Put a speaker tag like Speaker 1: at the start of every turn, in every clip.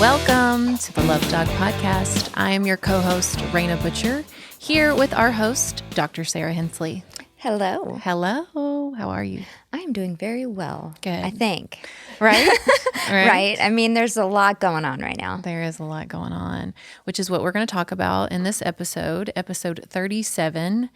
Speaker 1: Welcome to the Love Dog Podcast. I am your co-host, Raina Butcher, here with our host, Dr. Sarah Hensley.
Speaker 2: Hello.
Speaker 1: Hello. How are you?
Speaker 2: I am doing very well.
Speaker 1: Good.
Speaker 2: I think.
Speaker 1: Right?
Speaker 2: Right. I mean, there's a lot going on right now.
Speaker 1: There is a lot going on, which is what we're going to talk about in this episode 37.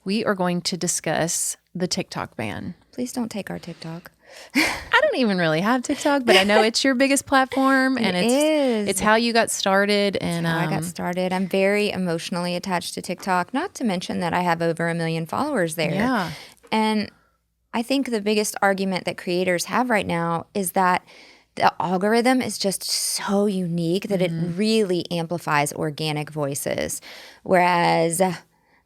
Speaker 1: We are going to discuss the TikTok ban.
Speaker 2: Please don't take our TikTok.
Speaker 1: I don't even really have TikTok, but I know it's your biggest platform, and it's how you got started. And
Speaker 2: how I got started. I'm very emotionally attached to TikTok, not to mention that I have over 1 million followers there.
Speaker 1: Yeah.
Speaker 2: And I think the biggest argument that creators have right now is that the algorithm is just so unique that it really amplifies organic voices. Whereas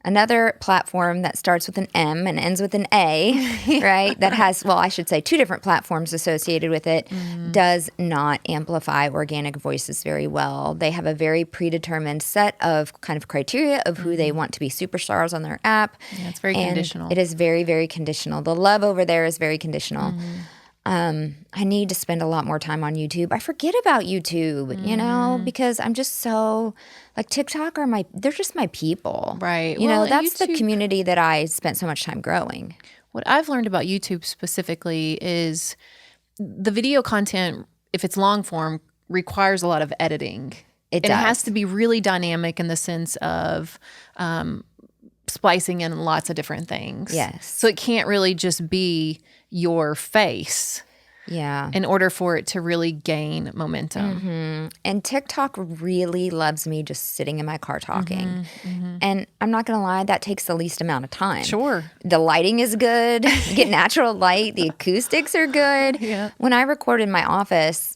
Speaker 2: another platform that starts with an M and ends with an A, right, that has, well, I should say 2 different platforms associated with it, does not amplify organic voices very well. They have a very predetermined set of kind of criteria of who they want to be superstars on their app.
Speaker 1: Yeah, it's very conditional.
Speaker 2: It is very, very conditional. The love over there is very conditional. I need to spend a lot more time on YouTube. I forget about YouTube, you know, because I'm just so, like, TikTok they're just my people.
Speaker 1: Right.
Speaker 2: You know, that's
Speaker 1: YouTube,
Speaker 2: the community that I spent so much time growing.
Speaker 1: What I've learned about YouTube specifically is the video content, if it's long form, requires a lot of editing.
Speaker 2: It does.
Speaker 1: It has to be really dynamic in the sense of splicing in lots of different things.
Speaker 2: Yes.
Speaker 1: So it can't really just be your face.
Speaker 2: Yeah.
Speaker 1: In order for it to really gain momentum.
Speaker 2: And TikTok really loves me just sitting in my car talking. And I'm not going to lie, that takes the least amount of time.
Speaker 1: Sure.
Speaker 2: The lighting is good. You get natural light. The acoustics are good.
Speaker 1: Yeah.
Speaker 2: When I record in my office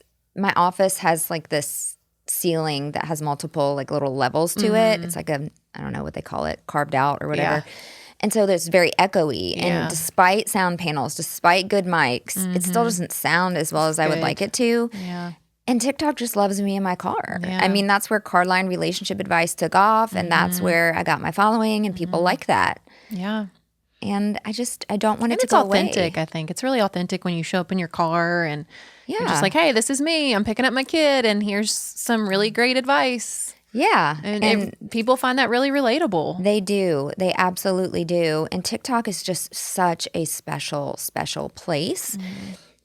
Speaker 2: has like this ceiling that has multiple like little levels to it. It's like I don't know what they call it, carved out or whatever.
Speaker 1: Yeah.
Speaker 2: And so it's very echoey. And despite sound panels, despite good mics, it still doesn't sound as well as I would like it to.
Speaker 1: Yeah.
Speaker 2: And TikTok just loves me in my car.
Speaker 1: Yeah.
Speaker 2: I mean, that's where Cardline Relationship Advice took off. And that's where I got my following and people like that.
Speaker 1: Yeah.
Speaker 2: And I don't want it to
Speaker 1: It's
Speaker 2: go
Speaker 1: authentic,
Speaker 2: away.
Speaker 1: I think. It's really authentic when you show up in your car and you're
Speaker 2: Yeah.
Speaker 1: just like, hey, this is me. I'm picking up my kid and here's some really great advice.
Speaker 2: Yeah.
Speaker 1: And people find that really relatable.
Speaker 2: They do. They absolutely do. And TikTok is just such a special, special place.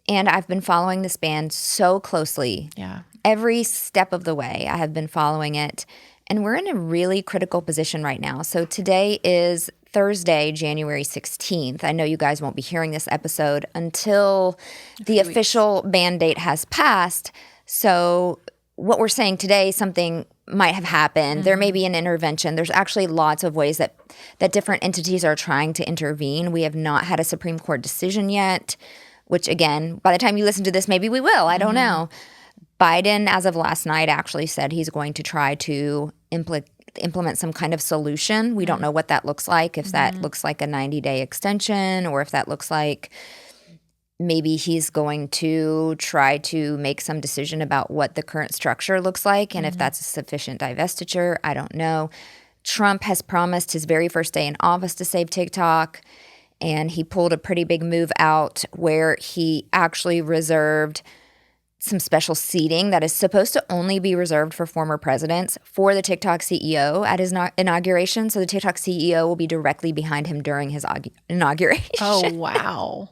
Speaker 2: And I've been following this band so closely.
Speaker 1: Yeah.
Speaker 2: Every step of the way, I have been following it. And we're in a really critical position right now. So today is Thursday, January 16th. I know you guys won't be hearing this episode until the official ban date has passed. So what we're saying today, something might have happened. There may be an intervention. There's actually lots of ways that different entities are trying to intervene. We have not had a Supreme Court decision yet, which again, by the time you listen to this, maybe we will. I don't know. Biden, as of last night, actually said he's going to try to implement some kind of solution. We don't know what that looks like, if that looks like a 90-day extension or if that looks like maybe he's going to try to make some decision about what the current structure looks like and if that's a sufficient divestiture. I don't know. Trump has promised his very first day in office to save TikTok, and he pulled a pretty big move out where he actually reserved some special seating that is supposed to only be reserved for former presidents for the TikTok CEO at his inauguration. So the TikTok CEO will be directly behind him during his inauguration.
Speaker 1: Oh, wow.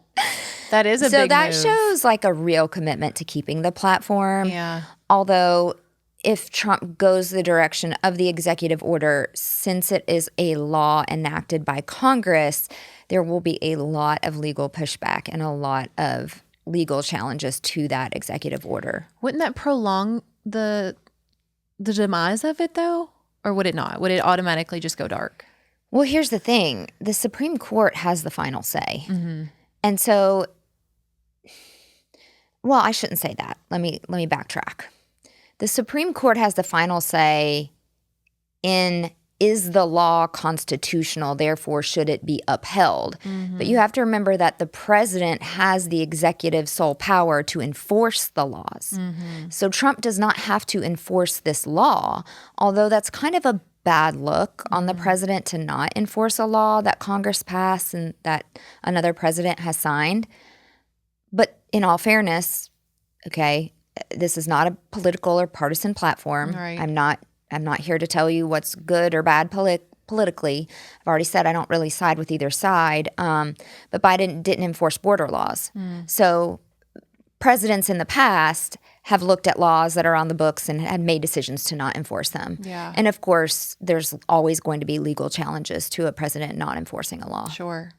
Speaker 1: That is a big
Speaker 2: So that
Speaker 1: move.
Speaker 2: shows like a real commitment to keeping the platform.
Speaker 1: Yeah.
Speaker 2: Although if Trump goes the direction of the executive order, since it is a law enacted by Congress, there will be a lot of legal pushback and a lot of legal challenges to that executive order.
Speaker 1: Wouldn't that prolong the demise of it, though? Or would it not? Would it automatically just go dark?
Speaker 2: Well, here's the thing. The Supreme Court has the final say. And so, well, I shouldn't say that. Let me backtrack. The Supreme Court has the final say in, is the law constitutional, therefore should it be upheld? But you have to remember that the president has the executive sole power to enforce the laws. So Trump does not have to enforce this law, although that's kind of a bad look on the president to not enforce a law that Congress passed and that another president has signed. But in all fairness, okay, This is not a political or partisan platform.
Speaker 1: Right.
Speaker 2: I'm not here to tell you what's good or bad politically. I've already said I don't really side with either side. But Biden didn't enforce border laws. So presidents in the past have looked at laws that are on the books and had made decisions to not enforce them.
Speaker 1: Yeah.
Speaker 2: And of course, there's always going to be legal challenges to a president not enforcing a law.
Speaker 1: Sure.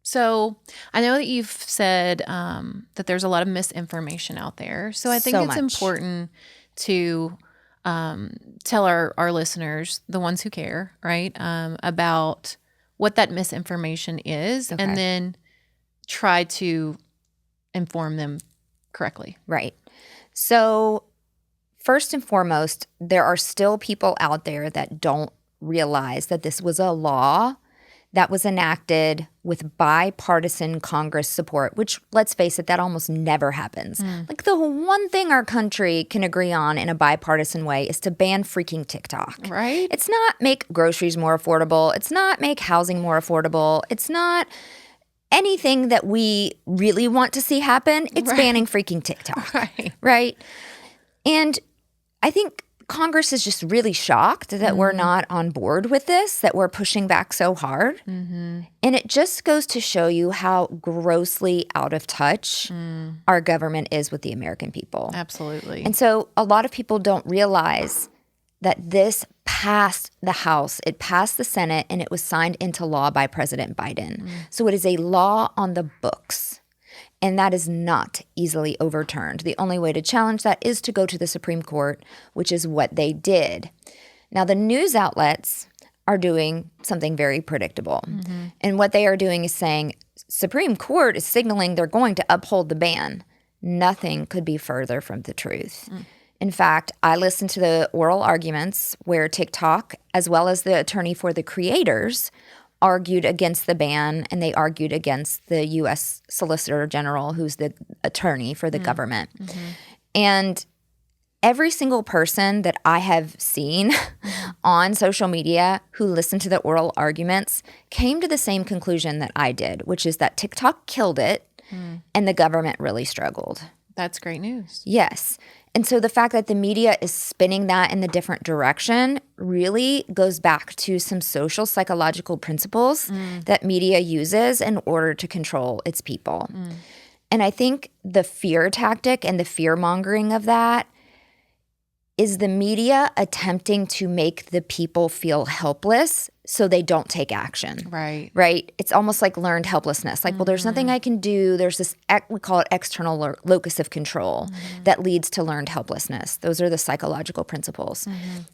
Speaker 1: So I know that you've said that there's a lot of misinformation out there. So I think
Speaker 2: So
Speaker 1: it's
Speaker 2: much.
Speaker 1: important to tell our listeners, the ones who care, right, about what that misinformation is,
Speaker 2: Okay.
Speaker 1: and then try to inform them correctly.
Speaker 2: Right. So first and foremost, there are still people out there that don't realize that this was a law that was enacted with bipartisan Congress support, which, let's face it, that almost never happens. Like, the one thing our country can agree on in a bipartisan way is to ban freaking TikTok.
Speaker 1: Right?
Speaker 2: It's not make groceries more affordable. It's not make housing more affordable. It's not anything that we really want to see happen. It's banning freaking TikTok. Right? And I think Congress is just really shocked that we're not on board with this, that we're pushing back so hard. And it just goes to show you how grossly out of touch our government is with the American people.
Speaker 1: Absolutely.
Speaker 2: And so a lot of people don't realize that this passed the House, it passed the Senate, and it was signed into law by President Biden. So it is a law on the books. And that is not easily overturned. The only way to challenge that is to go to the Supreme Court, which is what they did. Now, the news outlets are doing something very predictable. And what they are doing is saying, Supreme Court is signaling they're going to uphold the ban. Nothing could be further from the truth. In fact, I listened to the oral arguments where TikTok, as well as the attorney for the creators, argued against the ban, and they argued against the U.S. Solicitor General, who's the attorney for the government. And every single person that I have seen on social media who listened to the oral arguments came to the same conclusion that I did, which is that TikTok killed it and the government really struggled.
Speaker 1: That's great news.
Speaker 2: Yes. And so the fact that the media is spinning that in the different direction really goes back to some social psychological principles that media uses in order to control its people. And I think the fear tactic and the fear mongering of that is the media attempting to make the people feel helpless so they don't take action. Right? It's almost like learned helplessness. Like, well, there's nothing I can do. There's this, we call it external locus of control that leads to learned helplessness. Those are the psychological principles.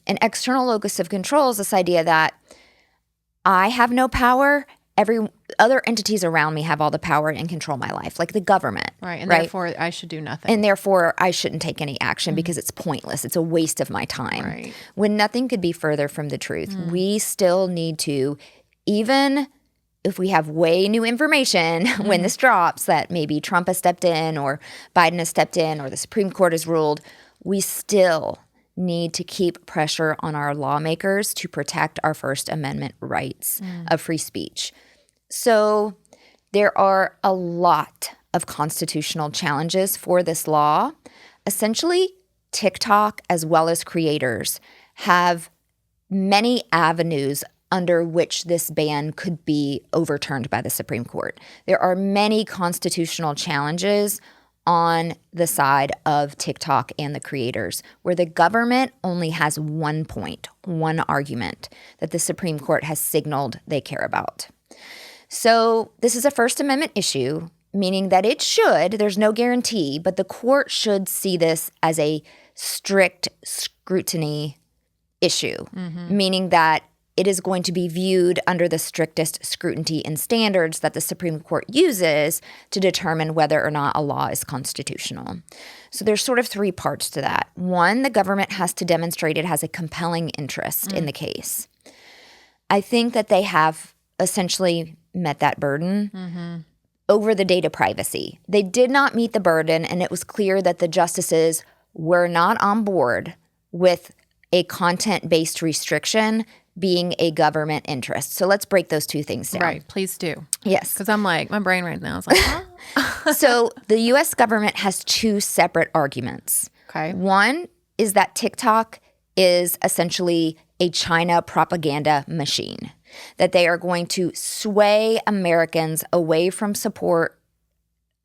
Speaker 2: And external locus of control is this idea that I have no power. Every other entities around me have all the power and control my life, like the government.
Speaker 1: And therefore I should do nothing.
Speaker 2: And therefore I shouldn't take any action because it's pointless. It's a waste of my time. When nothing could be further from the truth. We still need to, even if we have way new information when this drops, that maybe Trump has stepped in or Biden has stepped in or the Supreme Court has ruled, we still need to keep pressure on our lawmakers to protect our First Amendment rights of free speech. So there are a lot of constitutional challenges for this law. Essentially, TikTok, as well as creators, have many avenues under which this ban could be overturned by the Supreme Court. There are many constitutional challenges on the side of TikTok and the creators, where the government only has one point, one argument that the Supreme Court has signaled they care about. So this is a First Amendment issue, meaning that it should, there's no guarantee, but the court should see this as a strict scrutiny issue, meaning that it is going to be viewed under the strictest scrutiny and standards that the Supreme Court uses to determine whether or not a law is constitutional. So there's sort of three parts to that. One, the government has to demonstrate it has a compelling interest in the case. I think that they have essentially met that burden over the data privacy. They did not meet the burden, and it was clear that the justices were not on board with a content-based restriction being a government interest. So let's break those two things down.
Speaker 1: Please do.
Speaker 2: Yes.
Speaker 1: Because I'm like, my brain right now is like, huh?
Speaker 2: So the U.S. government has two separate arguments.
Speaker 1: Okay.
Speaker 2: One is that TikTok is essentially a China propaganda machine, that they are going to sway Americans away from support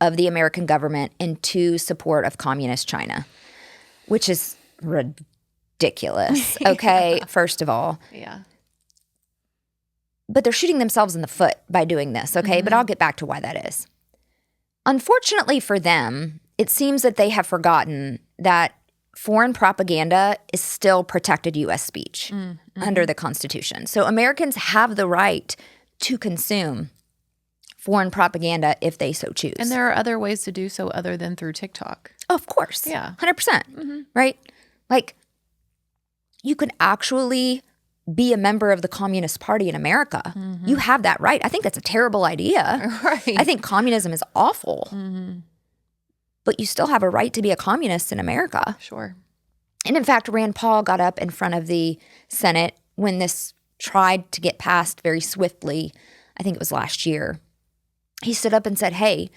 Speaker 2: of the American government into support of communist China, which is ridiculous, okay, first of all.
Speaker 1: Yeah.
Speaker 2: But they're shooting themselves in the foot by doing this, okay? But I'll get back to why that is. Unfortunately for them, it seems that they have forgotten that foreign propaganda is still protected U.S. speech under the Constitution. So Americans have the right to consume foreign propaganda if they so choose.
Speaker 1: And there are other ways to do so other than through TikTok.
Speaker 2: Of course.
Speaker 1: Yeah.
Speaker 2: 100%. Right? Like, you could actually be a member of the Communist Party in America. You have that right. I think that's a terrible idea.
Speaker 1: Right.
Speaker 2: I think communism is awful. But you still have a right to be a communist in America.
Speaker 1: Sure.
Speaker 2: And in fact, Rand Paul got up in front of the Senate when this tried to get passed very swiftly. I think it was last year. He stood up and said, hey,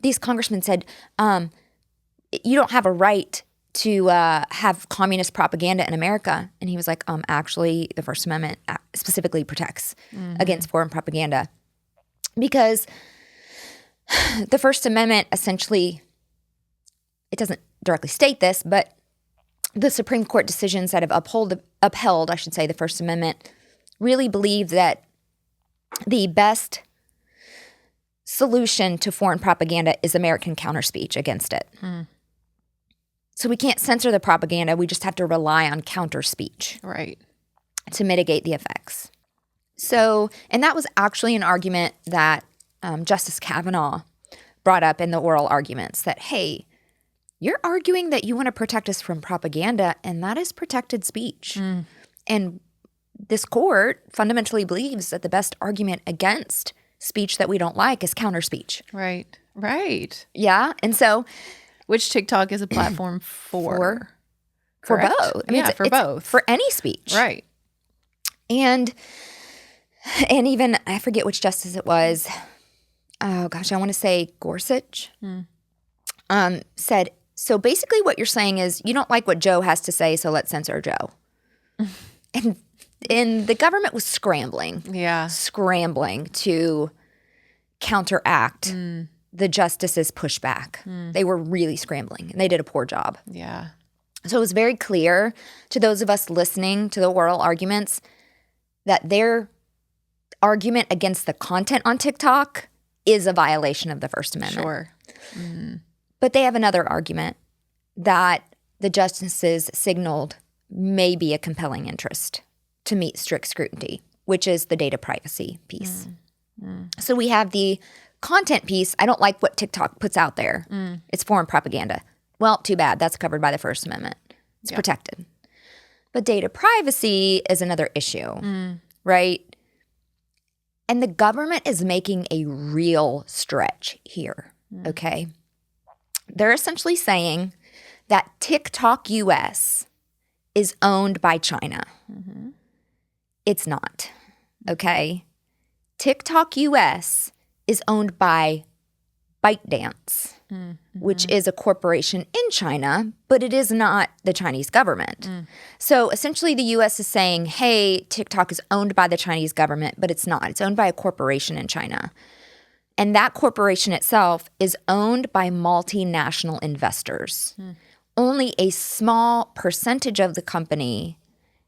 Speaker 2: these congressmen said, you don't have a right to have communist propaganda in America. And he was like, actually, the First Amendment specifically protects against foreign propaganda. Because the First Amendment essentially, it doesn't directly state this, but the Supreme Court decisions that have upheld, I should say, the First Amendment really believe that the best solution to foreign propaganda is American counterspeech against it. So we can't censor the propaganda. We just have to rely on counterspeech
Speaker 1: Right.
Speaker 2: to mitigate the effects. So, and that was actually an argument that Justice Kavanaugh brought up in the oral arguments that, hey, you're arguing that you want to protect us from propaganda, and that is protected speech. And this court fundamentally believes that the best argument against speech that we don't like is counterspeech.
Speaker 1: Right. Right.
Speaker 2: Yeah. And so,
Speaker 1: which TikTok is a platform for correct?
Speaker 2: Both. I mean,
Speaker 1: for both.
Speaker 2: For any speech.
Speaker 1: Right.
Speaker 2: And even, I forget which justice it was. Oh, gosh, I want to say Gorsuch said, so basically what you're saying is you don't like what Joe has to say, so let's censor Joe. and the government was scrambling to counteract the justices' pushback. They were really scrambling, and they did a poor job.
Speaker 1: Yeah.
Speaker 2: So it was very clear to those of us listening to the oral arguments that their argument against the content on TikTok is a violation of the First Amendment.
Speaker 1: Sure.
Speaker 2: But they have another argument that the justices signaled may be a compelling interest to meet strict scrutiny, which is the data privacy piece. So we have the content piece. I don't like what TikTok puts out there. It's foreign propaganda. Well, too bad. That's covered by the First Amendment. It's protected. But data privacy is another issue, right? And the government is making a real stretch here, okay? They're essentially saying that TikTok US is owned by China. It's not, okay? TikTok US is owned by ByteDance, which is a corporation in China, but it is not the Chinese government. So essentially the US is saying, hey, TikTok is owned by the Chinese government, but it's not. It's owned by a corporation in China. And that corporation itself is owned by multinational investors. Only a small percentage of the company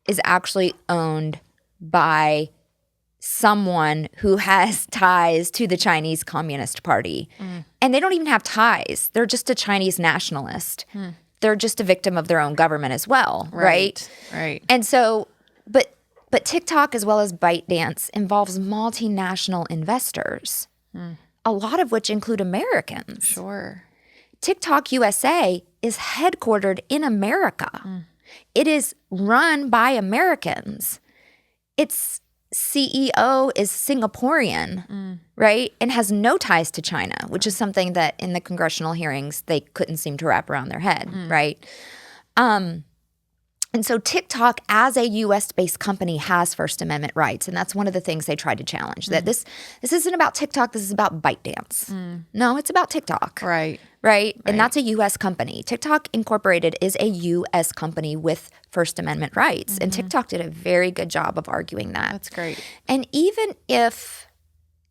Speaker 2: is actually owned by someone who has ties to the Chinese Communist Party. And they don't even have ties. They're just a Chinese nationalist. They're just a victim of their own government as well, right?
Speaker 1: Right.
Speaker 2: And so, but TikTok as well as ByteDance involves multinational investors, a lot of which include Americans.
Speaker 1: Sure.
Speaker 2: TikTok USA is headquartered in America. It is run by Americans. Its CEO is Singaporean, right? And has no ties to China, which is something that in the congressional hearings they couldn't seem to wrap around their head, right? And so TikTok, as a U.S.-based company, has First Amendment rights. And that's one of the things they tried to challenge, that this isn't about TikTok, this is about ByteDance. No, it's about TikTok.
Speaker 1: Right.
Speaker 2: Right? And that's a U.S. company. TikTok Incorporated is a U.S. company with First Amendment rights. And TikTok did a very good job of arguing that.
Speaker 1: That's great.
Speaker 2: And even if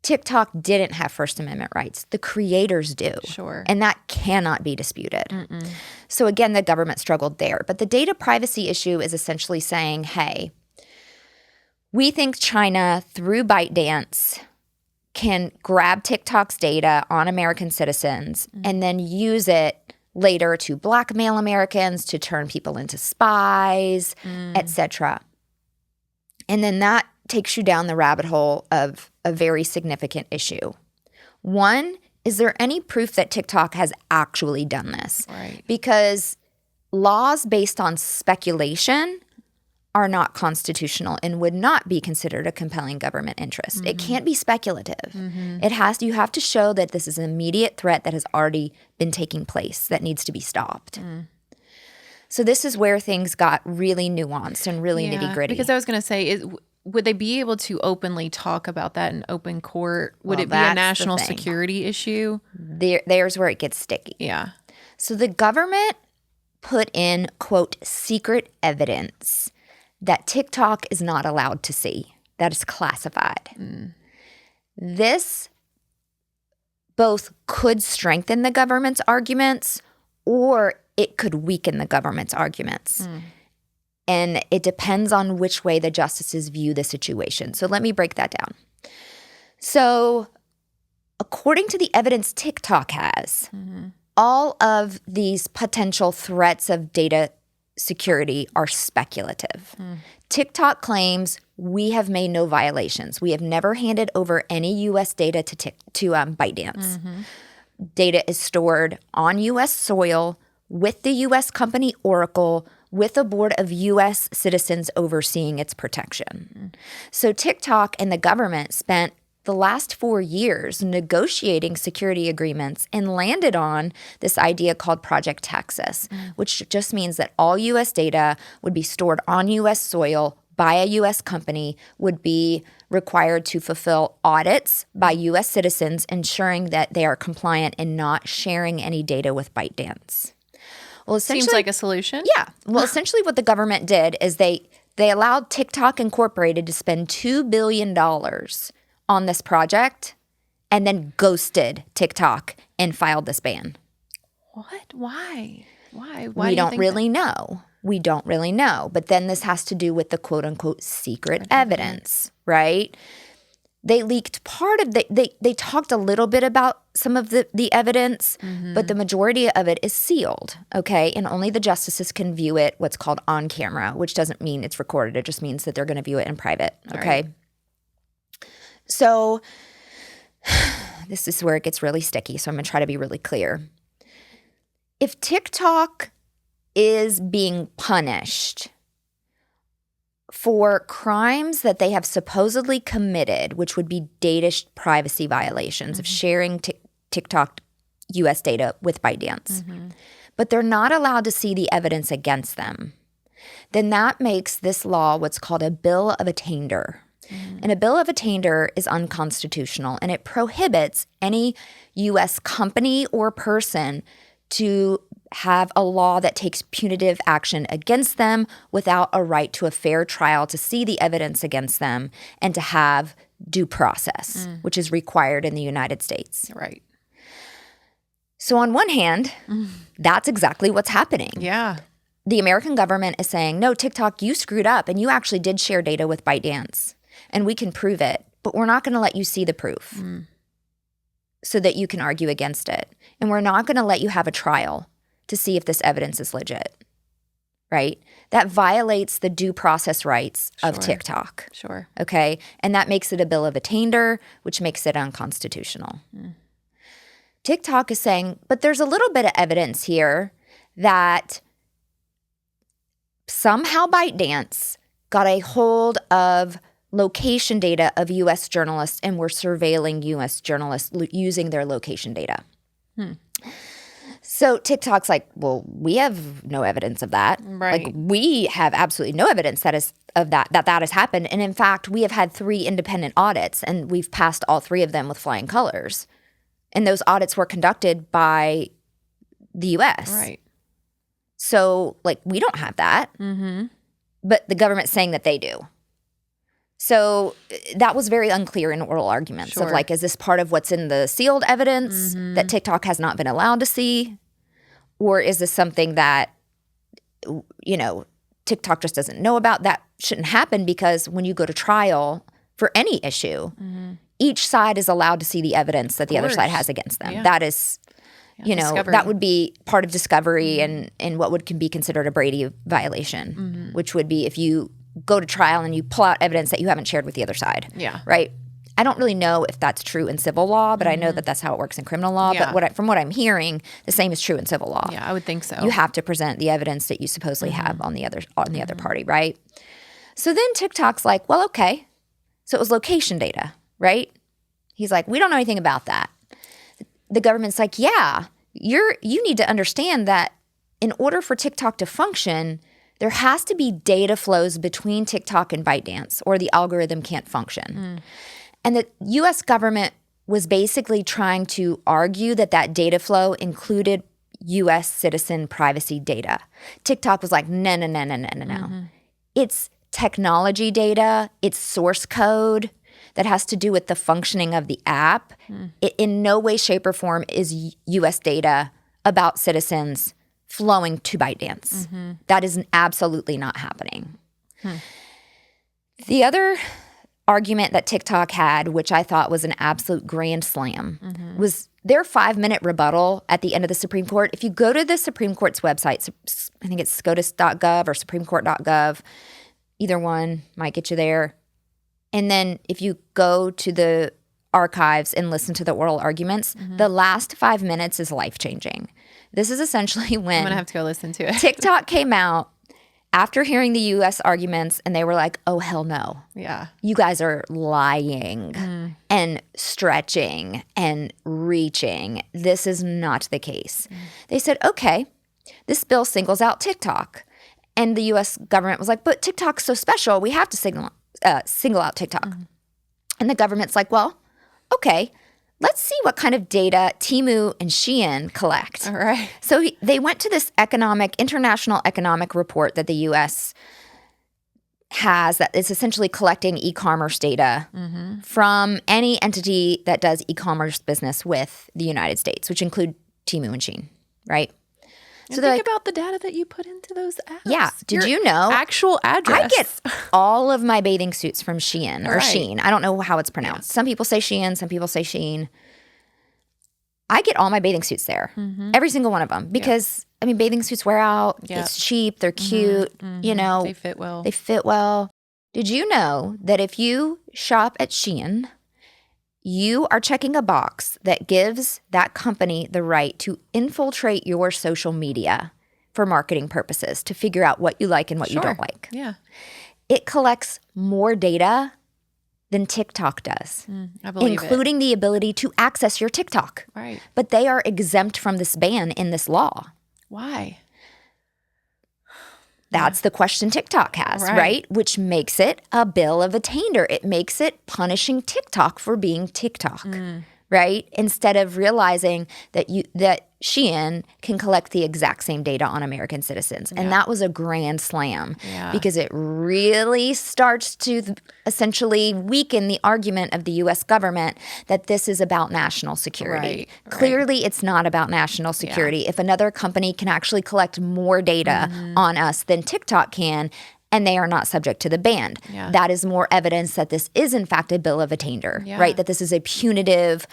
Speaker 2: TikTok didn't have First Amendment rights, the creators do.
Speaker 1: Sure.
Speaker 2: And that cannot be disputed. So again, the government struggled there. But the data privacy issue is essentially saying, hey, we think China, through ByteDance, can grab TikTok's data on American citizens and then use it later to blackmail Americans, to turn people into spies, etc. And then that takes you down the rabbit hole of a very significant issue. One, is there any proof that TikTok has actually done this?
Speaker 1: Right.
Speaker 2: Because laws based on speculation are not constitutional and would not be considered a compelling government interest. It can't be speculative. You have to show that this is an immediate threat that has already been taking place that needs to be stopped. So this is where things got really nuanced and really nitty-gritty.
Speaker 1: Because I was going to say, would they be able to openly talk about that in open court? Would it be a national security issue?
Speaker 2: There's where it gets sticky.
Speaker 1: Yeah.
Speaker 2: So the government put in, quote, secret evidence that TikTok is not allowed to see. That is classified. This both could strengthen the government's arguments or it could weaken the government's arguments. And it depends on which way the justices view the situation. So let me break that down. So according to the evidence TikTok has, all of these potential threats of data security are speculative. TikTok claims we have made no violations. We have never handed over any U.S. data to ByteDance. Data is stored on U.S. soil with the U.S. company Oracle, with a board of U.S. citizens overseeing its protection. So TikTok and the government spent the last 4 years negotiating security agreements and landed on this idea called Project Texas, which just means that all U.S. data would be stored on U.S. soil by a U.S. company, would be required to fulfill audits by U.S. citizens, ensuring that they are compliant and not sharing any data with ByteDance. Well,
Speaker 1: seems like a solution.
Speaker 2: Yeah. Well, essentially what the government did is they allowed TikTok Incorporated to spend $2 billion on this project and then ghosted TikTok and filed this ban.
Speaker 1: What? Why? Why?
Speaker 2: We don't really know. We don't really know. But then this has to do with the quote unquote secret evidence, right? They leaked part of they talked a little bit about some of the evidence, but the majority of it is sealed, okay? And only the justices can view it, what's called on camera, which doesn't mean it's recorded. It just means that they're going to view it in private, okay? Right. So this is where it gets really sticky, so I'm going to try to be really clear. If TikTok is being punished for crimes that they have supposedly committed, which would be data privacy violations of sharing TikTok U.S. data with ByteDance, but they're not allowed to see the evidence against them, then that makes this law what's called a bill of attainder. And a bill of attainder is unconstitutional, and it prohibits any U.S. company or person to have a law that takes punitive action against them without a right to a fair trial to see the evidence against them and to have due process, which is required in the United States.
Speaker 1: Right.
Speaker 2: So on one hand, that's exactly what's happening.
Speaker 1: Yeah.
Speaker 2: The American government is saying, no, TikTok, you screwed up and you actually did share data with ByteDance and we can prove it, but we're not going to let you see the proof so that you can argue against it. And we're not going to let you have a trial to see if this evidence is legit, right? That violates the due process rights of TikTok.
Speaker 1: Sure.
Speaker 2: Okay? And that makes it a bill of attainder, which makes it unconstitutional. TikTok is saying, but there's a little bit of evidence here that somehow ByteDance got a hold of location data of U.S. journalists and were surveilling U.S. journalists using their location data. So TikTok's like, well, we have no evidence of that.
Speaker 1: Right.
Speaker 2: Like, we have absolutely no evidence that has happened. And in fact, we have had 3 independent audits, and we've passed all 3 of them with flying colors. And those audits were conducted by the U.S.
Speaker 1: Right.
Speaker 2: So, like, we don't have that.
Speaker 1: Mm-hmm.
Speaker 2: But the government's saying that they do. So that was very unclear in oral arguments of, like, is this part of what's in the sealed evidence that TikTok has not been allowed to see? Or is this something that, you know, TikTok just doesn't know about? That shouldn't happen, because when you go to trial for any issue, each side is allowed to see the evidence that the other side has against them.
Speaker 1: Yeah.
Speaker 2: That is, you know,
Speaker 1: discovery.
Speaker 2: that would be part of discovery and what can be considered a Brady violation, which would be if you go to trial and you pull out evidence that you haven't shared with the other side.
Speaker 1: Yeah.
Speaker 2: Right? I don't really know if that's true in civil law, but I know that that's how it works in criminal law.
Speaker 1: Yeah.
Speaker 2: But from what I'm hearing, the same is true in civil law.
Speaker 1: Yeah, I would think so.
Speaker 2: You have to present the evidence that you supposedly have on the other party, right? So then TikTok's like, well, okay. So it was location data, right? He's like, we don't know anything about that. The government's like, yeah, you need to understand that in order for TikTok to function, there has to be data flows between TikTok and ByteDance, or the algorithm can't function. And the U.S. government was basically trying to argue that data flow included U.S. citizen privacy data. TikTok was like, no. It's technology data, it's source code that has to do with the functioning of the app. It in no way, shape, or form is U.S. data about citizens flowing to ByteDance. That is absolutely not happening. The other argument that TikTok had, which I thought was an absolute grand slam, was their 5-minute rebuttal at the end of the Supreme Court. If you go to the Supreme Court's website, I think it's SCOTUS.gov or supremecourt.gov, either one might get you there. And then if you go to the archives and listen to the oral arguments, the last 5 minutes is life-changing. This is essentially when
Speaker 1: I'm going to have to go listen to it.
Speaker 2: TikTok came out after hearing the U.S. arguments, and they were like, oh, hell no.
Speaker 1: Yeah.
Speaker 2: You guys are lying and stretching and reaching. This is not the case. They said, okay, this bill singles out TikTok. And the U.S. government was like, but TikTok's so special, we have to single out TikTok. And the government's like, well, okay, let's see what kind of data Temu and Shein collect.
Speaker 1: All right.
Speaker 2: So they went to this international economic report that the U.S. has that is essentially collecting e-commerce data from any entity that does e-commerce business with the United States, which include Temu and Shein, right?
Speaker 1: So think about the data that you put into those apps.
Speaker 2: Yeah. Did you know?
Speaker 1: Actual address.
Speaker 2: I get all of my bathing suits from Shein or
Speaker 1: Right.
Speaker 2: Shein. I don't know how it's pronounced. Some people say Shein, some people say Shein. I get all my bathing suits there, every single one of them, because I mean, bathing suits wear out. It's cheap. They're cute. You know,
Speaker 1: They fit well.
Speaker 2: They fit well. Did you know that if you shop at Shein, you are checking a box that gives that company the right to infiltrate your social media for marketing purposes, to figure out what you like and what you don't like?
Speaker 1: Yeah.
Speaker 2: It collects more data than TikTok does,
Speaker 1: I believe
Speaker 2: including the ability to access your TikTok.
Speaker 1: Right.
Speaker 2: But they are exempt from this ban in this law.
Speaker 1: Why?
Speaker 2: That's the question TikTok has, right? Which makes it a bill of attainder. It makes it punishing TikTok for being TikTok, right? Instead of realizing that Shein can collect the exact same data on American citizens. And that was a grand slam because it really starts to essentially weaken the argument of the U.S. government that this is about national security.
Speaker 1: Right.
Speaker 2: Clearly, it's not about national security. If another company can actually collect more data on us than TikTok can, and they are not subject to the ban, that is more evidence that this is, in fact, a bill of attainder, right? That this is a punitive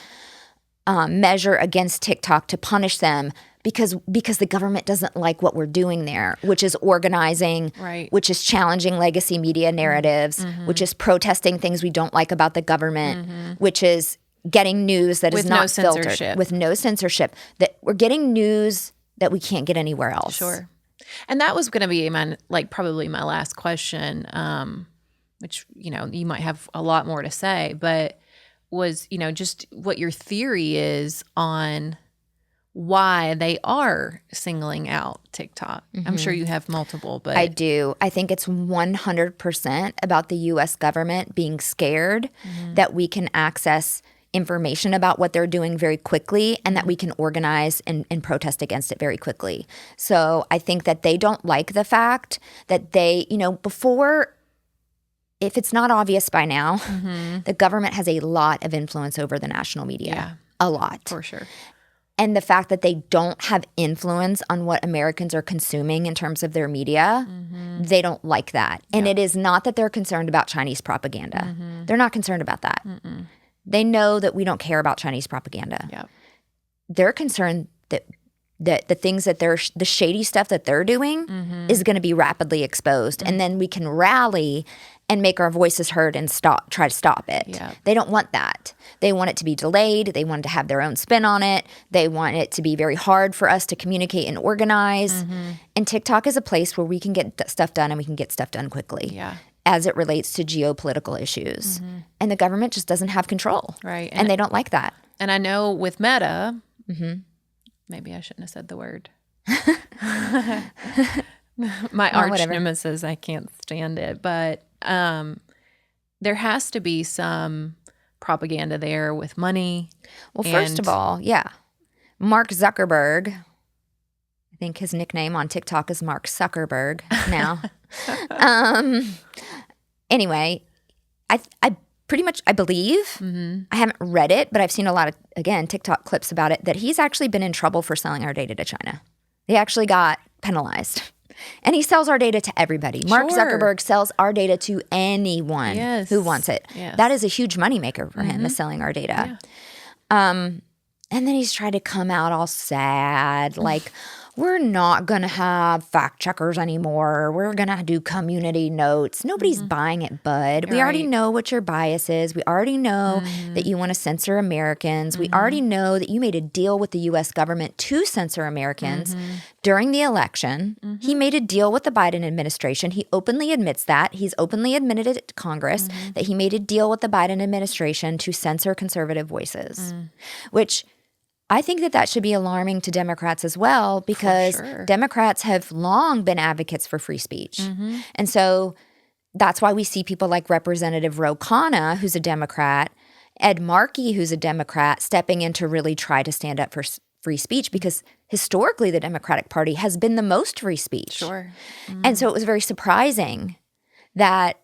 Speaker 2: measure against TikTok to punish them because the government doesn't like what we're doing there, which is organizing, which is challenging legacy media narratives, which is protesting things we don't like about the government, which is getting news that is not filtered, with no censorship, that we're getting news that we can't get anywhere else.
Speaker 1: Sure. And that was going to be probably my last question, which, you might have a lot more to say, but was, just what your theory is on why they are singling out TikTok. I'm sure you have multiple, but
Speaker 2: I do. I think it's 100% about the U.S. government being scared that we can access information about what they're doing very quickly and that we can organize and protest against it very quickly. So I think that they don't like the fact that they, before, if it's not obvious by now, the government has a lot of influence over the national media.
Speaker 1: Yeah.
Speaker 2: A lot.
Speaker 1: for sure.
Speaker 2: And the fact that they don't have influence on what Americans are consuming in terms of their media, they don't like that. And it is not that they're concerned about Chinese propaganda. They're not concerned about that. They know that we don't care about Chinese propaganda.
Speaker 1: Yep.
Speaker 2: They're concerned that the things that the shady stuff that they're doing is going to be rapidly exposed. And then we can rally and make our voices heard and try to stop it.
Speaker 1: Yep.
Speaker 2: They don't want that. They want it to be delayed. They want it to have their own spin on it. They want it to be very hard for us to communicate and organize. And TikTok is a place where we can get stuff done and we can get stuff done quickly.
Speaker 1: Yeah.
Speaker 2: As it relates to geopolitical issues. And the government just doesn't have control.
Speaker 1: Right.
Speaker 2: And they don't like that.
Speaker 1: And I know with Meta, maybe I shouldn't have said the word. My arch
Speaker 2: whatever.
Speaker 1: nemesis, I can't stand it. But there has to be some propaganda there with money.
Speaker 2: Well, first of all, Mark Zuckerberg, I think his nickname on TikTok is Mark Zuckerberg now. Anyway, I pretty much, I believe, I haven't read it, but I've seen a lot of, again, TikTok clips about it, that he's actually been in trouble for selling our data to China. He actually got penalized. And he sells our data to everybody. Mark Zuckerberg sells our data to anyone who wants it.
Speaker 1: Yes.
Speaker 2: That is a huge moneymaker for him, is selling our data. And then he's tried to come out all sad, like, we're not going to have fact checkers anymore. We're going to do community notes. Nobody's buying it, bud. We already know what your bias is. We already know that you want to censor Americans. We already know that you made a deal with the U.S. government to censor Americans during the election. He made a deal with the Biden administration. He openly admits that. He's openly admitted it to Congress that he made a deal with the Biden administration to censor conservative voices, which I think that should be alarming to Democrats as well, because Democrats have long been advocates for free speech. And so that's why we see people like Representative Ro Khanna, who's a Democrat, Ed Markey, who's a Democrat, stepping in to really try to stand up for free speech, because historically the Democratic Party has been the most free speech. And so it was very surprising that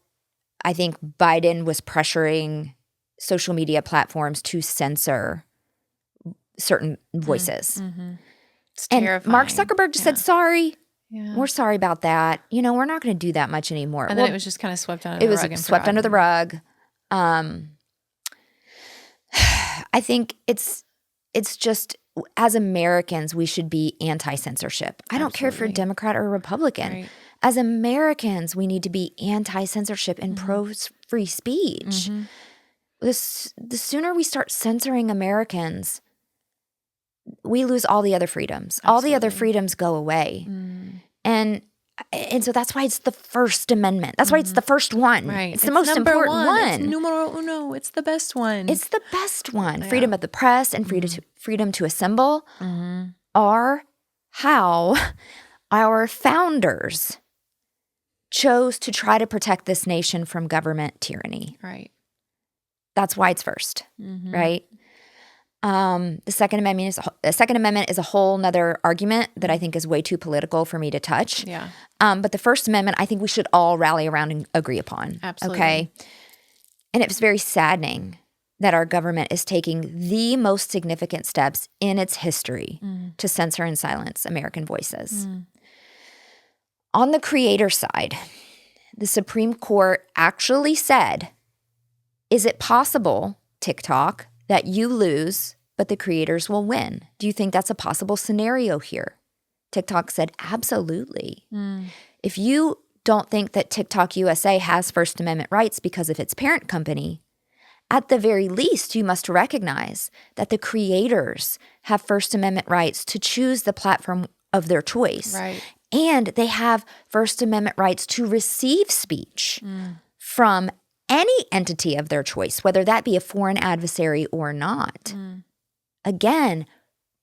Speaker 2: I think Biden was pressuring social media platforms to censor certain voices.
Speaker 1: It's
Speaker 2: and
Speaker 1: terrifying.
Speaker 2: Mark Zuckerberg just said, sorry, we're sorry about that. We're not going to do that much anymore.
Speaker 1: And then it was just kind of swept under the rug.
Speaker 2: It was swept under the rug. I think it's just, as Americans, we should be anti-censorship. I don't care if you're a Democrat or a Republican.
Speaker 1: Right.
Speaker 2: As Americans, we need to be anti-censorship and pro-free speech. The sooner we start censoring Americans, we lose all the other freedoms. All the other freedoms go away. And so that's why it's the First Amendment. That's why it's the first one.
Speaker 1: Right.
Speaker 2: It's the most important one.
Speaker 1: It's numero uno. It's the best one.
Speaker 2: It's the best one. Yeah. Freedom of the press and freedom to assemble are how our founders chose to try to protect this nation from government tyranny.
Speaker 1: Right.
Speaker 2: That's why it's first, right? The Second Amendment is a whole nother argument that I think is way too political for me to touch.
Speaker 1: Yeah.
Speaker 2: But the First Amendment, I think we should all rally around and agree upon.
Speaker 1: Absolutely.
Speaker 2: Okay. And it's very saddening that our government is taking the most significant steps in its history to censor and silence American voices. On the creator side, the Supreme Court actually said, is it possible, TikTok, that you lose, but the creators will win? Do you think that's a possible scenario here? TikTok said, absolutely. If you don't think that TikTok USA has First Amendment rights because of its parent company, at the very least, you must recognize that the creators have First Amendment rights to choose the platform of their choice.
Speaker 1: Right.
Speaker 2: And they have First Amendment rights to receive speech from any entity of their choice, whether that be a foreign adversary or not. Again,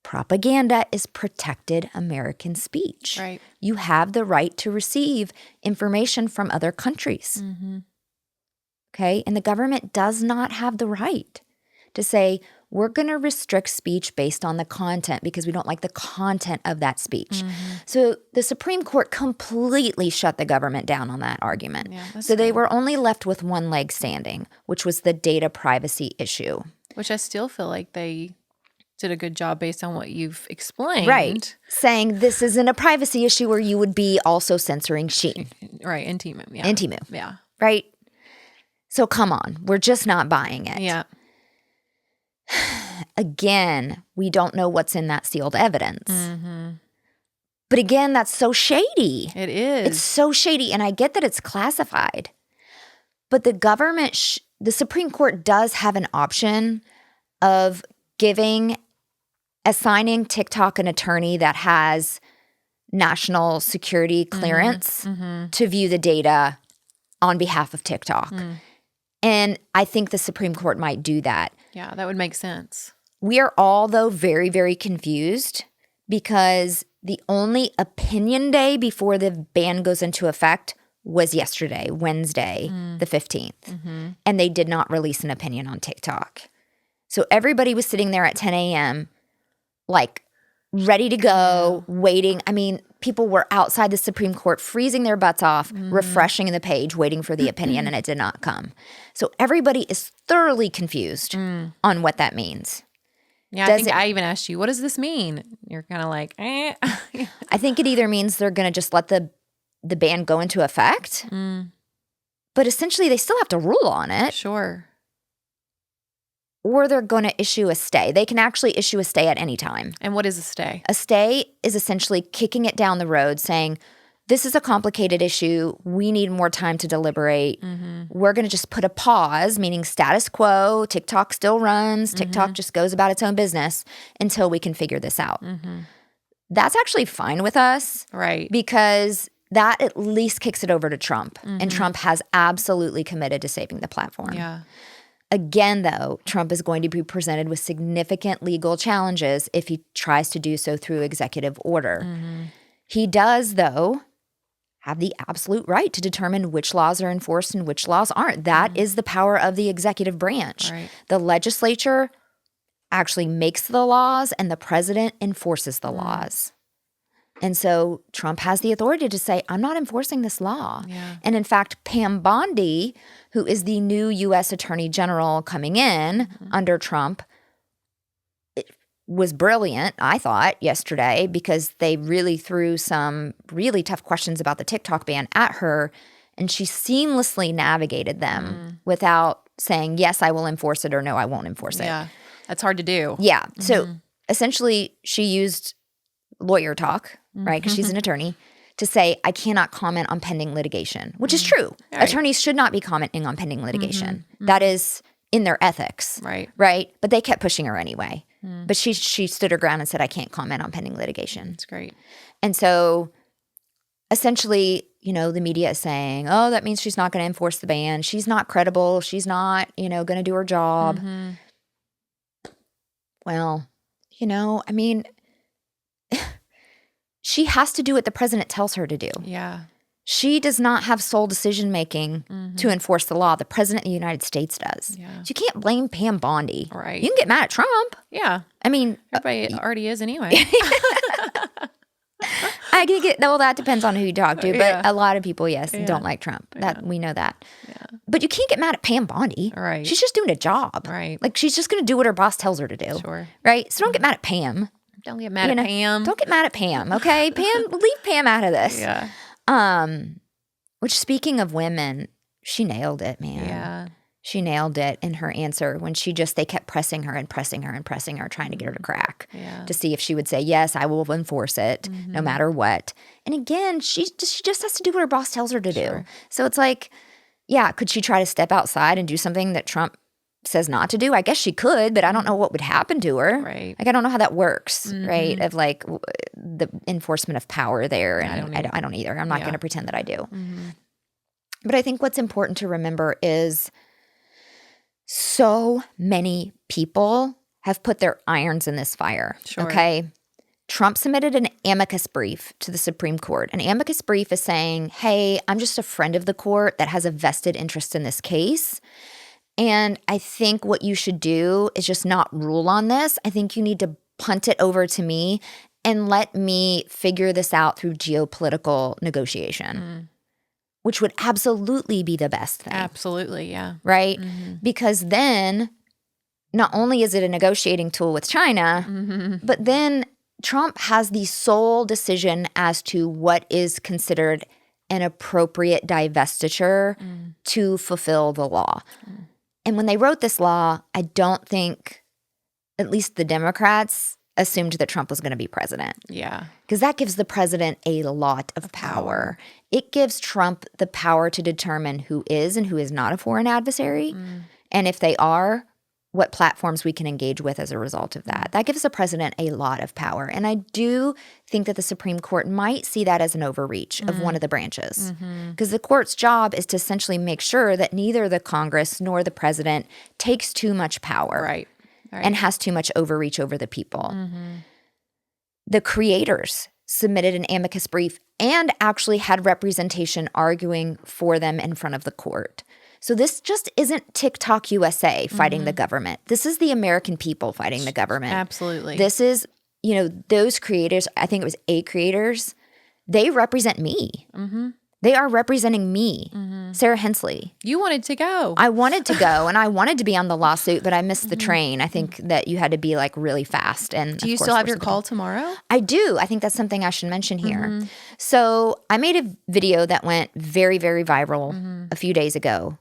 Speaker 2: propaganda is protected American speech.
Speaker 1: Right.
Speaker 2: You have the right to receive information from other countries. Okay? And the government does not have the right to say, we're going to restrict speech based on the content because we don't like the content of that speech. So the Supreme Court completely shut the government down on that argument.
Speaker 1: Yeah, that's
Speaker 2: So they
Speaker 1: good.
Speaker 2: were only left with one leg standing, which was the data privacy issue.
Speaker 1: Which I still feel like they did a good job based on what you've explained.
Speaker 2: Right. Saying this isn't a privacy issue where you would be also censoring Shein.
Speaker 1: Right. And Timu. Yeah.
Speaker 2: And Timu.
Speaker 1: Yeah.
Speaker 2: Right? So come on. We're just not buying it.
Speaker 1: Yeah.
Speaker 2: Again, we don't know what's in that sealed evidence. But again, that's so shady.
Speaker 1: It is.
Speaker 2: It's so shady. And I get that it's classified. But the government, the Supreme Court does have an option of assigning TikTok an attorney that has national security clearance to view the data on behalf of TikTok. And I think the Supreme Court might do that.
Speaker 1: Yeah, that would make sense.
Speaker 2: We are all, though, very, very confused because the only opinion day before the ban goes into effect was yesterday, Wednesday, the 15th. And they did not release an opinion on TikTok. So everybody was sitting there at 10 a.m., like ready to go, waiting. I mean, people were outside the Supreme Court freezing their butts off, refreshing the page, waiting for the opinion, and it did not come. So everybody is thoroughly confused on what that means.
Speaker 1: Yeah, I think I even asked you, what does this mean? You're kind of like, eh.
Speaker 2: I think it either means they're going to just let the ban go into effect, but essentially they still have to rule on it.
Speaker 1: Sure.
Speaker 2: Or they're going to issue a stay. They can actually issue a stay at any time.
Speaker 1: And what is a stay?
Speaker 2: A stay is essentially kicking it down the road, saying, this is a complicated issue. We need more time to deliberate. We're going to just put a pause, meaning status quo. TikTok still runs. TikTok just goes about its own business until we can figure this out. That's actually fine with us.
Speaker 1: Right.
Speaker 2: Because that at least kicks it over to Trump. And Trump has absolutely committed to saving the platform.
Speaker 1: Yeah.
Speaker 2: Again, though, Trump is going to be presented with significant legal challenges if he tries to do so through executive order. He does, though, have the absolute right to determine which laws are enforced and which laws aren't. That is the power of the executive branch.
Speaker 1: Right.
Speaker 2: The legislature actually makes the laws and the president enforces the laws. And so Trump has the authority to say, I'm not enforcing this law.
Speaker 1: Yeah.
Speaker 2: And in fact, Pam Bondi, who is the new U.S. Attorney General coming in under Trump, was brilliant, I thought, yesterday because they really threw some really tough questions about the TikTok ban at her, and she seamlessly navigated them without saying, yes, I will enforce it, or no, I won't enforce it.
Speaker 1: Yeah. That's hard to do.
Speaker 2: Yeah. So essentially, she used lawyer talk, right, because she's an attorney, to say, I cannot comment on pending litigation, which is true.
Speaker 1: Right.
Speaker 2: Attorneys should not be commenting on pending litigation. That is in their ethics.
Speaker 1: Right.
Speaker 2: Right? But they kept pushing her anyway. But she stood her ground and said, I can't comment on pending litigation.
Speaker 1: That's great.
Speaker 2: And so essentially, you know, the media is saying, oh, that means she's not going to enforce the ban. She's not credible. She's not, you know, going to do her job. Well, you know, I mean, she has to do what the president tells her to do.
Speaker 1: Yeah.
Speaker 2: She does not have sole decision-making to enforce the law. The president of the United States does.
Speaker 1: Yeah.
Speaker 2: So you can't blame Pam Bondi.
Speaker 1: Right.
Speaker 2: You can get mad at Trump.
Speaker 1: Yeah.
Speaker 2: I mean,
Speaker 1: Everybody already is anyway.
Speaker 2: I can get, well, that depends on who you talk to. But
Speaker 1: Yeah.
Speaker 2: a lot of people, yes, don't like Trump. That we know that.
Speaker 1: Yeah.
Speaker 2: But you can't get mad at Pam Bondi.
Speaker 1: Right.
Speaker 2: She's just doing a job.
Speaker 1: Right.
Speaker 2: Like, she's just going to do what her boss tells her to do.
Speaker 1: Sure.
Speaker 2: Right? So don't get mad at Pam.
Speaker 1: Don't get mad
Speaker 2: You
Speaker 1: at
Speaker 2: know,
Speaker 1: Pam.
Speaker 2: Don't get mad at Pam, okay? Pam, leave Pam out of this.
Speaker 1: Yeah.
Speaker 2: Which, speaking of women, she nailed it, man.
Speaker 1: Yeah.
Speaker 2: She nailed it in her answer when they kept pressing her and pressing her and pressing her, trying to get her to crack
Speaker 1: Yeah.
Speaker 2: to see if she would say, yes, I will enforce it no matter what. And again, she just has to do what her boss tells her to do.
Speaker 1: Sure.
Speaker 2: So it's like, yeah, could she try to step outside and do something that Trump says not to do? I guess she could, but I don't know what would happen to her.
Speaker 1: Right.
Speaker 2: Like, I don't know how that works, right? Of like the enforcement of power there. And I don't either. I'm not going to pretend that I do. But I think what's important to remember is so many people have put their irons in this fire.
Speaker 1: Sure.
Speaker 2: Okay. Trump submitted an amicus brief to the Supreme Court. An amicus brief is saying, hey, I'm just a friend of the court that has a vested interest in this case. And I think what you should do is just not rule on this. I think you need to punt it over to me and let me figure this out through geopolitical negotiation, which would absolutely be the best thing.
Speaker 1: Absolutely, yeah.
Speaker 2: Right? Because then not only is it a negotiating tool with China, but then Trump has the sole decision as to what is considered an appropriate divestiture to fulfill the law. And when they wrote this law, I don't think, at least the Democrats, assumed that Trump was going to be president.
Speaker 1: Yeah.
Speaker 2: Because that gives the president a lot of power. It gives Trump the power to determine who is and who is not a foreign adversary. And if they are, what platforms we can engage with as a result of that. That gives the president a lot of power. And I do think that the Supreme Court might see that as an overreach of one of the branches. Because the court's job is to essentially make sure that neither the Congress nor the president takes too much power.
Speaker 1: Right.
Speaker 2: And has too much overreach over the people. The creators submitted an amicus brief and actually had representation arguing for them in front of the court. So this just isn't TikTok USA fighting the government. This is the American people fighting the government.
Speaker 1: Absolutely.
Speaker 2: This is, those creators, I think it was 8 creators, they represent me. They are representing me, Sarah Hensley.
Speaker 1: You wanted to go.
Speaker 2: I wanted to go, and I wanted to be on the lawsuit, but I missed the train. I think that you had to be really fast. And
Speaker 1: do you still have your call tomorrow?
Speaker 2: I do. I think that's something I should mention here. So I made a video that went very, very viral a few days ago,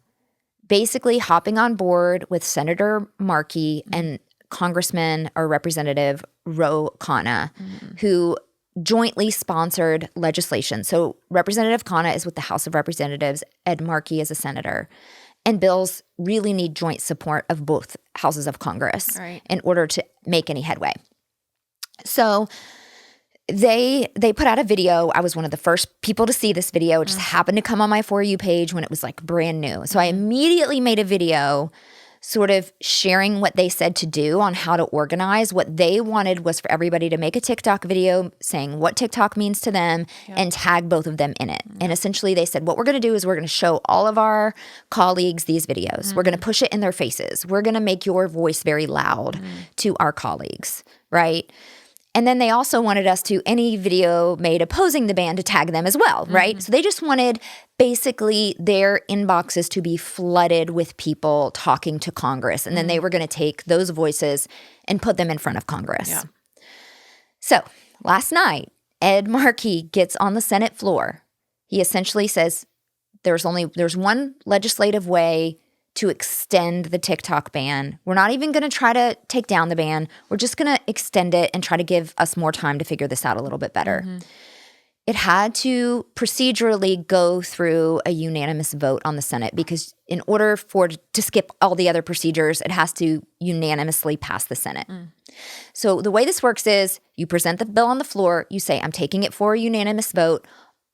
Speaker 2: basically hopping on board with Senator Markey and Congressman or Representative Ro Khanna, who jointly sponsored legislation. So Representative Khanna is with the House of Representatives, Ed Markey is a senator. And bills really need joint support of both houses of Congress in order to make any headway. So they put out a video. I was one of the first people to see this video. It just happened to come on my For You page when it was brand new. So I immediately made a video sort of sharing what they said to do on how to organize. What they wanted was for everybody to make a TikTok video saying what TikTok means to them and tag both of them in it. And essentially they said, what we're going to do is we're going to show all of our colleagues these videos. We're going to push it in their faces. We're going to make your voice very loud to our colleagues, right? And then they also wanted us to, any video made opposing the ban, to tag them as well, right? So they just wanted basically their inboxes to be flooded with people talking to Congress. And then they were going to take those voices and put them in front of Congress. Yeah. So last night, Ed Markey gets on the Senate floor. He essentially says there's one legislative way to extend the TikTok ban. We're not even going to try to take down the ban. We're just going to extend it and try to give us more time to figure this out a little bit better. It had to procedurally go through a unanimous vote on the Senate because in order to skip all the other procedures, it has to unanimously pass the Senate. So the way this works is you present the bill on the floor, you say, I'm taking it for a unanimous vote.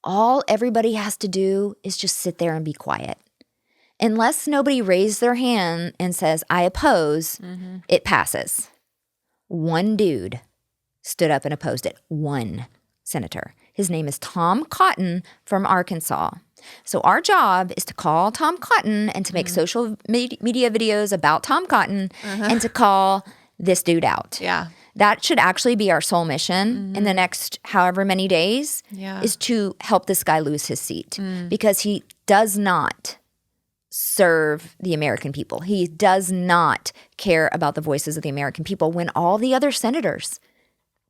Speaker 2: All everybody has to do is just sit there and be quiet. Unless nobody raised their hand and says, I oppose, it passes. One dude stood up and opposed it. One senator. His name is Tom Cotton from Arkansas. So our job is to call Tom Cotton and to make social media videos about Tom Cotton and to call this dude out.
Speaker 1: Yeah.
Speaker 2: That should actually be our sole mission in the next however many days is to help this guy lose his seat because he does not serve the American people. He does not care about the voices of the American people when all the other senators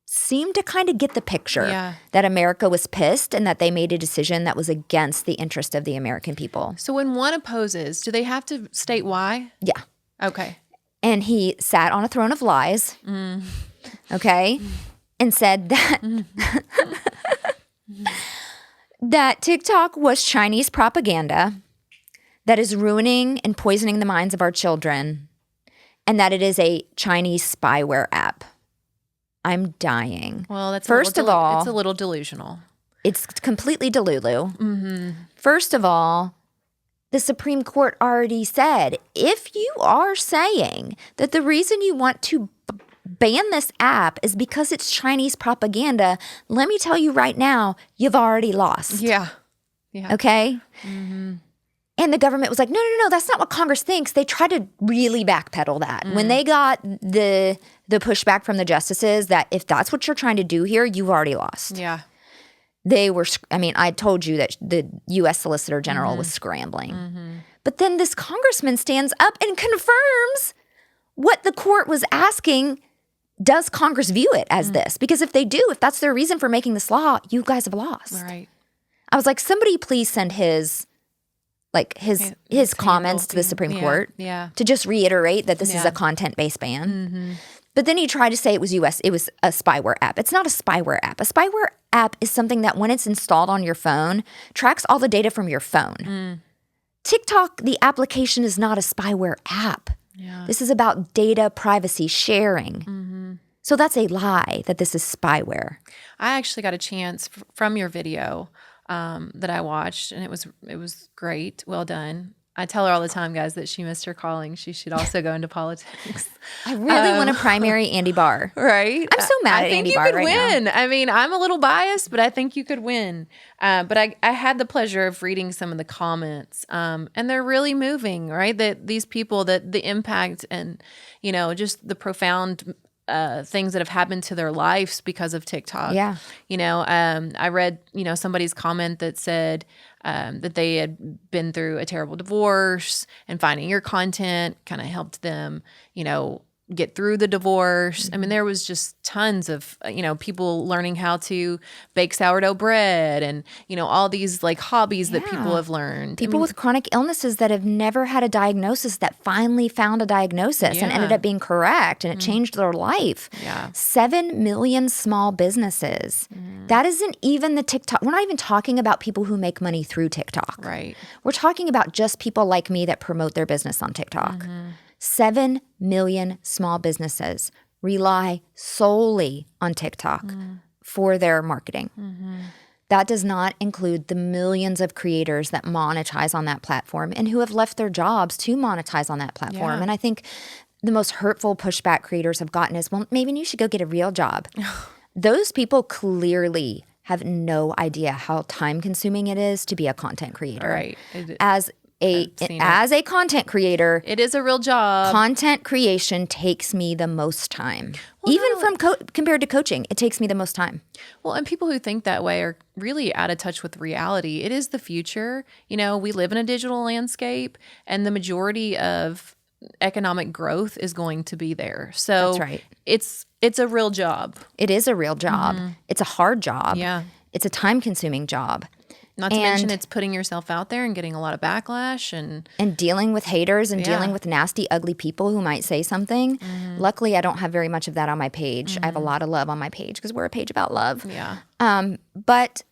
Speaker 2: seem to kind of get the picture that America was pissed and that they made a decision that was against the interest of the American people.
Speaker 1: So when one opposes, do they have to state why?
Speaker 2: Yeah.
Speaker 1: Okay.
Speaker 2: And he sat on a throne of lies, okay, and said that that TikTok was Chinese propaganda that is ruining and poisoning the minds of our children, and that it is a Chinese spyware app. I'm dying.
Speaker 1: Well, that's
Speaker 2: first of all,
Speaker 1: it's a little delusional.
Speaker 2: It's completely delulu. First of all, the Supreme Court already said, if you are saying that the reason you want to ban this app is because it's Chinese propaganda, let me tell you right now, you've already lost.
Speaker 1: Yeah.
Speaker 2: Okay? And the government was like, no, that's not what Congress thinks. They tried to really backpedal that. When they got the pushback from the justices that if that's what you're trying to do here, you've already lost.
Speaker 1: Yeah.
Speaker 2: They were, I told you that the U.S. Solicitor General was scrambling. But then this congressman stands up and confirms what the court was asking. Does Congress view it as this? Because if they do, if that's their reason for making this law, you guys have lost.
Speaker 1: Right.
Speaker 2: I was like, somebody please send his comments to the Supreme Court to just reiterate that this is a content-based ban. But then he tried to say it was a spyware app. It's not a spyware app. A spyware app is something that when it's installed on your phone, tracks all the data from your phone. TikTok, the application, is not a spyware app.
Speaker 1: Yeah.
Speaker 2: This is about data privacy sharing. So that's a lie that this is spyware.
Speaker 1: I actually got a chance from your video that I watched, and it was great. Well done. I tell her all the time, guys, that she missed her calling. She should also go into politics.
Speaker 2: I really want to primary Andy Barr.
Speaker 1: Right?
Speaker 2: I'm so mad at Andy Barr right now.
Speaker 1: I think you could win. I mean, I'm a little biased, but I think you could win. But I had the pleasure of reading some of the comments, and they're really moving, right? That these people, that the impact and, just the profound things that have happened to their lives because of TikTok.
Speaker 2: Yeah.
Speaker 1: I read, somebody's comment that said that they had been through a terrible divorce and finding your content kind of helped them, get through the divorce. I mean, there was just tons of, people learning how to bake sourdough bread and, all these like hobbies that people have learned.
Speaker 2: People with chronic illnesses that have never had a diagnosis that finally found a diagnosis and ended up being correct, and it changed their life.
Speaker 1: Yeah.
Speaker 2: 7 million small businesses. That isn't even the TikTok. We're not even talking about people who make money through TikTok.
Speaker 1: Right.
Speaker 2: We're talking about just people like me that promote their business on TikTok. 7 million small businesses rely solely on TikTok for their marketing. That does not include the millions of creators that monetize on that platform and who have left their jobs to monetize on that platform.
Speaker 1: Yeah.
Speaker 2: And I think the most hurtful pushback creators have gotten is, well, maybe you should go get a real job. Those people clearly have no idea how time-consuming it is to be a content creator.
Speaker 1: Right.
Speaker 2: As a content creator,
Speaker 1: It is a real job.
Speaker 2: content creation takes me the most time. Even compared to coaching, it takes me the most time.
Speaker 1: Well, and people who think that way are really out of touch with reality. It is the future. We live in a digital landscape, and the majority of economic growth is going to be there. So
Speaker 2: That's right.
Speaker 1: It's a real job.
Speaker 2: It is a real job. It's a hard job.
Speaker 1: Yeah.
Speaker 2: It's a time-consuming job.
Speaker 1: Not to mention it's putting yourself out there and getting a lot of backlash and
Speaker 2: dealing with haters and dealing with nasty, ugly people who might say something. Luckily, I don't have very much of that on my page. I have a lot of love on my page because we're a page about love.
Speaker 1: Yeah.
Speaker 2: But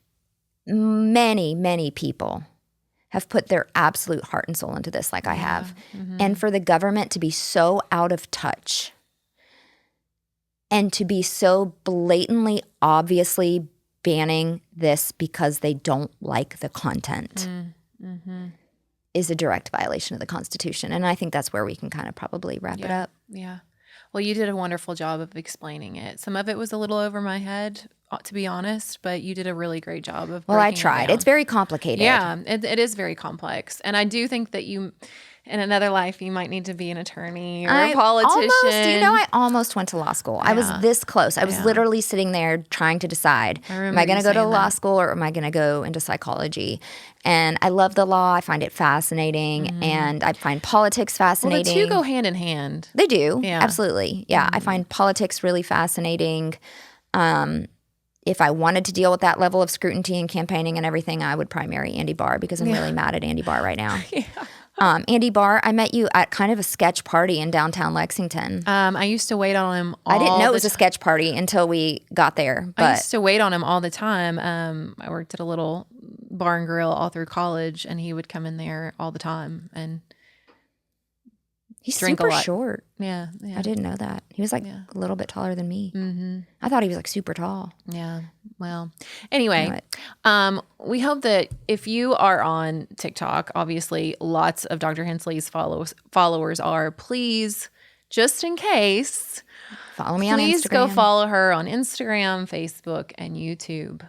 Speaker 2: many, many people have put their absolute heart and soul into this like I have. And for the government to be so out of touch and to be so blatantly, obviously banning this because they don't like the content is a direct violation of the Constitution. And I think that's where we can kind of probably wrap it up.
Speaker 1: Yeah. Well, you did a wonderful job of explaining it. Some of it was a little over my head, to be honest, but you did a really great job of
Speaker 2: Well, I
Speaker 1: breaking it
Speaker 2: tried.
Speaker 1: down.
Speaker 2: It's very complicated.
Speaker 1: Yeah, it is very complex. And I do think that you, in another life, you might need to be an attorney or a politician.
Speaker 2: I almost went to law school. I was this close. I was literally sitting there trying to decide, am I going to go to law school or am I going to go into psychology? And I love the law. I find it fascinating. And I find politics fascinating.
Speaker 1: Well, the two go hand in hand.
Speaker 2: They do.
Speaker 1: Yeah.
Speaker 2: Absolutely. Yeah. I find politics really fascinating. If I wanted to deal with that level of scrutiny and campaigning and everything, I would primary Andy Barr because I'm really mad at Andy Barr right now. Andy Barr, I met you at kind of a sketch party in downtown Lexington.
Speaker 1: I used to wait on him
Speaker 2: I didn't know it was a sketch party until we got there. But
Speaker 1: I used to wait on him all the time. I worked at a little bar and grill all through college, and he would come in there all the time and
Speaker 2: he's
Speaker 1: drink
Speaker 2: super
Speaker 1: a lot.
Speaker 2: short.
Speaker 1: Yeah.
Speaker 2: I didn't know that. He was like a little bit taller than me. I thought he was like super tall.
Speaker 1: Yeah. Well, anyway, we hope that if you are on TikTok, obviously lots of Dr. Hensley's followers are, please, just in case,
Speaker 2: follow me on Instagram.
Speaker 1: Please go follow her on Instagram, Facebook, and YouTube,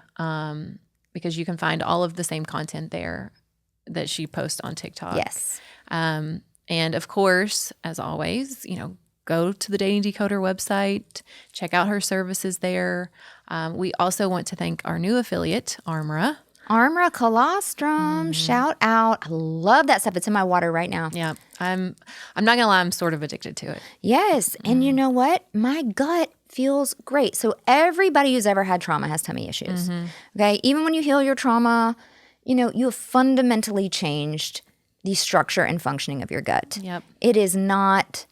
Speaker 1: because you can find all of the same content there that she posts on TikTok.
Speaker 2: Yes.
Speaker 1: And of course, as always, go to the Dating Decoder website, check out her services there. We also want to thank our new affiliate, Armra.
Speaker 2: Armra colostrum, shout out. I love that stuff. It's in my water right now.
Speaker 1: Yeah, I'm not going to lie, I'm sort of addicted to it.
Speaker 2: Yes, and you know what? My gut feels great. So everybody who's ever had trauma has tummy issues. Okay, even when you heal your trauma, you have fundamentally changed the structure and functioning of your gut.
Speaker 1: Yep.
Speaker 2: It is not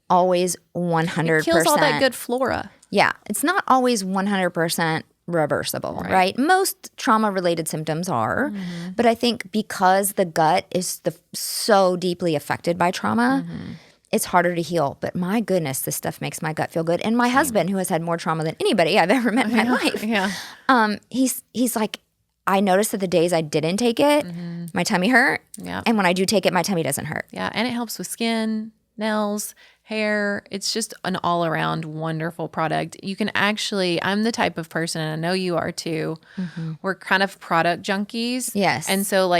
Speaker 2: always 100%.
Speaker 1: It kills all that good flora.
Speaker 2: Yeah, it's not always 100% reversible, right? Most trauma-related symptoms are, but I think because the gut is so deeply affected by trauma, it's harder to heal. But my goodness, this stuff makes my gut feel good. And my husband, who has had more trauma than anybody I've ever met in my life, he's like, I noticed that the days I didn't take it, my tummy hurt, and when I do take it, my tummy doesn't hurt.
Speaker 1: Yeah, and it helps with skin, nails, hair. It's just an all-around wonderful product. You can actually, I'm the type of person, and I know you are too, we're kind of product junkies.
Speaker 2: Yes.
Speaker 1: And so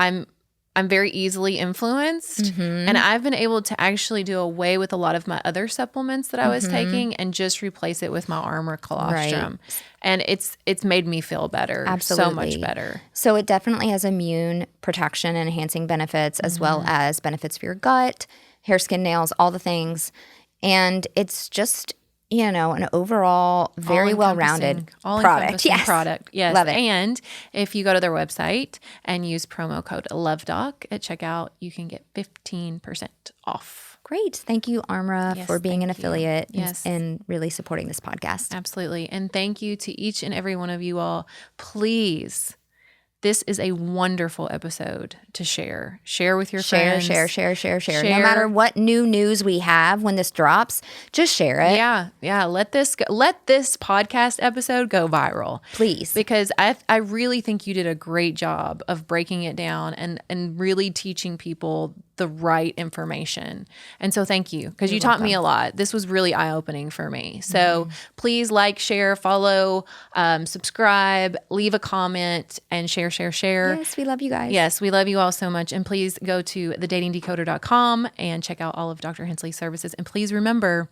Speaker 1: I'm very easily influenced, and I've been able to actually do away with a lot of my other supplements that I was taking and just replace it with my Armra colostrum. Right. And it's made me feel better.
Speaker 2: Absolutely.
Speaker 1: So much better.
Speaker 2: So it definitely has immune protection and enhancing benefits, as well as benefits for your gut, hair, skin, nails, all the things. And it's just, an overall very well-rounded product.
Speaker 1: Yes. Product. Yes.
Speaker 2: Love it.
Speaker 1: And if you go to their website and use promo code LOVEDOC at checkout, you can get 15% off.
Speaker 2: Great. Thank you, Armra, for being an affiliate
Speaker 1: Yes.
Speaker 2: and really supporting this podcast.
Speaker 1: Absolutely. And thank you to each and every one of you all. Please, this is a wonderful episode to share. Share with your friends.
Speaker 2: Share. No matter what new news we have when this drops, just share it.
Speaker 1: Yeah. Let this podcast episode go viral,
Speaker 2: please,
Speaker 1: because I really think you did a great job of breaking it down and really teaching people the right information. And so thank you, because you taught me a lot. This was really eye-opening for me. So please like, share, follow, subscribe, leave a comment, and share.
Speaker 2: Yes, we love you guys.
Speaker 1: Yes, we love you all so much. And please go to thedatingdecoder.com and check out all of Dr. Hensley's services. And please remember,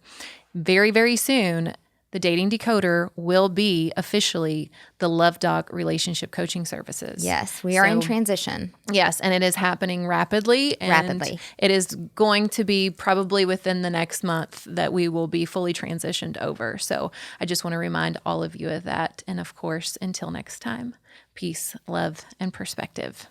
Speaker 1: very, very soon, the Dating Decoder will be officially the Love Doc relationship coaching services.
Speaker 2: Yes, we are in transition.
Speaker 1: Yes, and it is happening rapidly. And it is going to be probably within the next month that we will be fully transitioned over. So I just want to remind all of you of that. And of course, until next time, peace, love, and perspective.